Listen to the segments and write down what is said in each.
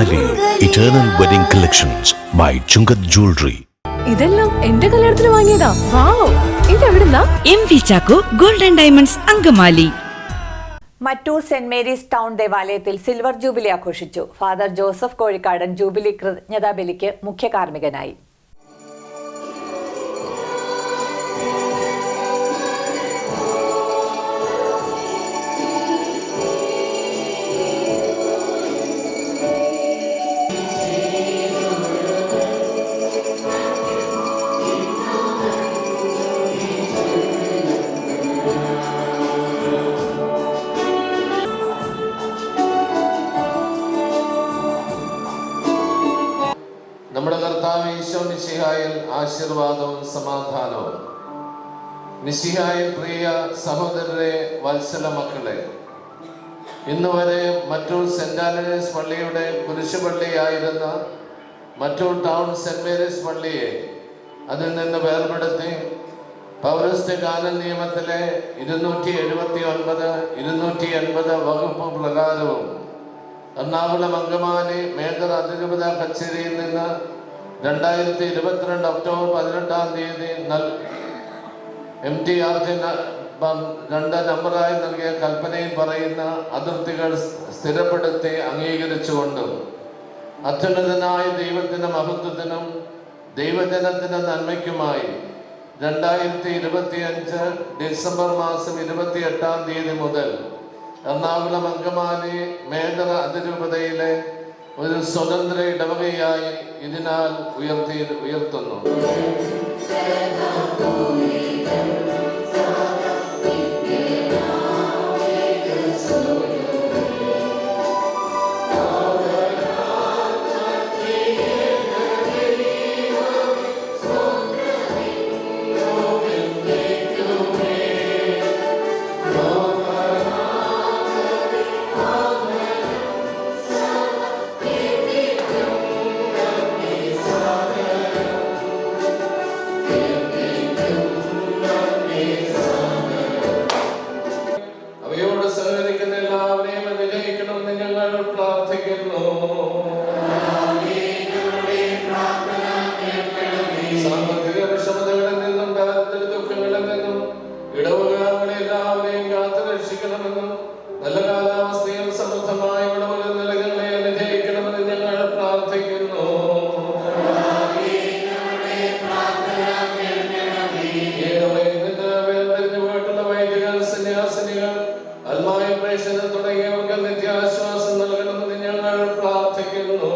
പൊങ്കാലി eternal wedding collections by Chungath jewellery. ഇതെല്ലാം എന്റെ കല്യാണത്തിന് വാങ്ങിയതാ. വാവ്, ഇതെവിടുന്നാ? MV Chacko golden diamonds Angamaly. Mattoor saint Mary's town ദേവാലയത്തിൽ സിൽവർ ജൂബിലി ആഘോഷിച്ചു. ഫാദർ ജോസഫ് കോഴിക്കാടൻ ജൂബിലി കൃതജ്ഞതാബലിക്ക് മുഖ്യ കാർമ്മികനായി. നമ്മുടെ കർത്താവ് ഈശോ മിശിഹായിൽ ആശീർവാദവും സമാധാനവും. മിശിഹായിൽ പ്രിയ സഹോദരരെ, വത്സല മക്കളെ, ഇന്നുവരെ മറ്റൂർ സെന്റ് ആന്റണീസ് പള്ളിയുടെ കുരിശുപള്ളിയായിരുന്ന മറ്റൂർ ടൗൺ സെന്റ് മേരീസ് പള്ളിയെ അതിൽ നിന്ന് വേർപെടുത്തി പൗരസ്ത്യ കാനൻ നിയമത്തിലെ 279, 280 വകുപ്പ് പ്രകാരവും എറണാകുളം അങ്കമാലി മേജർ അതിരൂപത കച്ചേരിയിൽ നിന്ന് 2022 ഒക്ടോബർ 18 MTRT 2 നമ്പറായി നൽകിയ കൽപ്പനയിൽ പറയുന്ന അതിർത്തികൾ സ്ഥിരപ്പെടുത്തി അംഗീകരിച്ചുകൊണ്ടും അത്യുന്നതനായ ദൈവത്തിന്റെ മഹത്വത്തിനും ദൈവജനത്തിന്റെ നന്മയ്ക്കുമായി 2025 ഡിസംബർ മാസം 28 മുതൽ എറണാകുളം അങ്കമാലി മേജർ അതിരൂപതയിലെ ഒരു സ്വതന്ത്ര ഇടവകയായി ഇതിനാൽ ഉയർത്തുന്നു. സാമ്പത്തിക വിഷമതകളിൽ നിന്നും ദാരിദ്ര്യ ദുഃഖങ്ങളിൽ നിന്നും ഇടവകളെ എല്ലാവരെയും കാത്തു രക്ഷിക്കണമെന്നും നല്ല കാലാവസ്ഥയും സമൃദ്ധമായ വിളവുകൾ നിലകളെ അനുഗ്രഹിക്കണമെന്ന് ഞങ്ങൾ പ്രാർത്ഥിക്കുന്നു. വേർതിരിഞ്ഞു പോയിട്ടുള്ള വൈദികർ, സന്യാസിനികൾ, അൽമായ പ്രേക്ഷകർ തുടങ്ങിയവർക്ക് നിത്യാശ്വാസം നൽകണമെന്ന് ഞങ്ങൾ പ്രാർത്ഥിക്കുന്നു.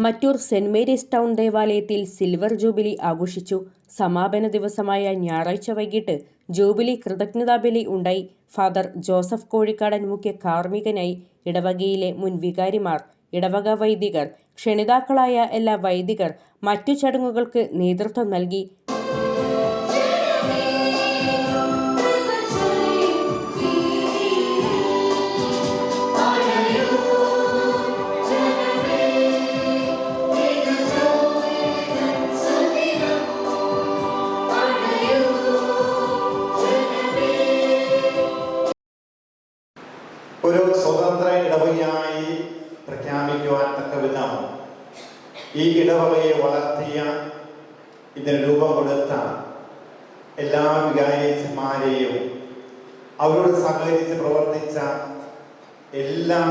മറ്റൂർ സെന്റ് മേരീസ് ടൗൺ ദേവാലയത്തിൽ സിൽവർ ജൂബിലി ആഘോഷിച്ചു. സമാപന ദിവസമായ ഞായറാഴ്ച വൈകിട്ട് ജൂബിലി കൃതജ്ഞതാബലി ഉണ്ടായി. ഫാദർ ജോസഫ് കോഴിക്കാടൻ മുഖ്യ കാർമ്മികനായി. ഇടവകയിലെ മുൻ വികാരിമാർ, ഇടവക വൈദികർ, ക്ഷണിതാക്കളായ എല്ലാ വൈദികർ മറ്റു ചടങ്ങുകൾക്ക് നേതൃത്വം നൽകി. ഒരു സ്വതന്ത്ര ഇടവകയായി പ്രഖ്യാപിക്കുവാൻ തക്കവിധം ഈ ഇടവകയെ വളർത്തിയ, ഇതിന് രൂപം കൊടുത്ത എല്ലാ വികാരിമാരെയും അവരോട് സഹകരിച്ച് പ്രവർത്തിച്ച എല്ലാ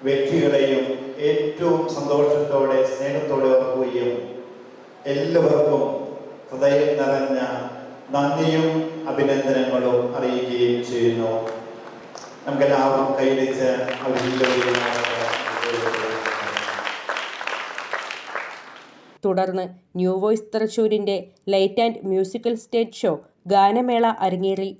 വ്യക്തികളെയും ഏറ്റവും സന്തോഷത്തോടെ സ്നേഹത്തോടെ ഓർക്കുകയും എല്ലാവർക്കും ഹൃദയം നിറഞ്ഞ നന്ദിയും അഭിനന്ദനങ്ങളും അറിയിക്കുകയും ചെയ്യുന്നു. നമുക്കെല്ലാവരും കൈവച്ച് തുടർന്ന് ന്യൂ വോയ്സ് തൃശൂരിന്റെ light and musical stage show ഗാനമേള അരങ്ങേറി.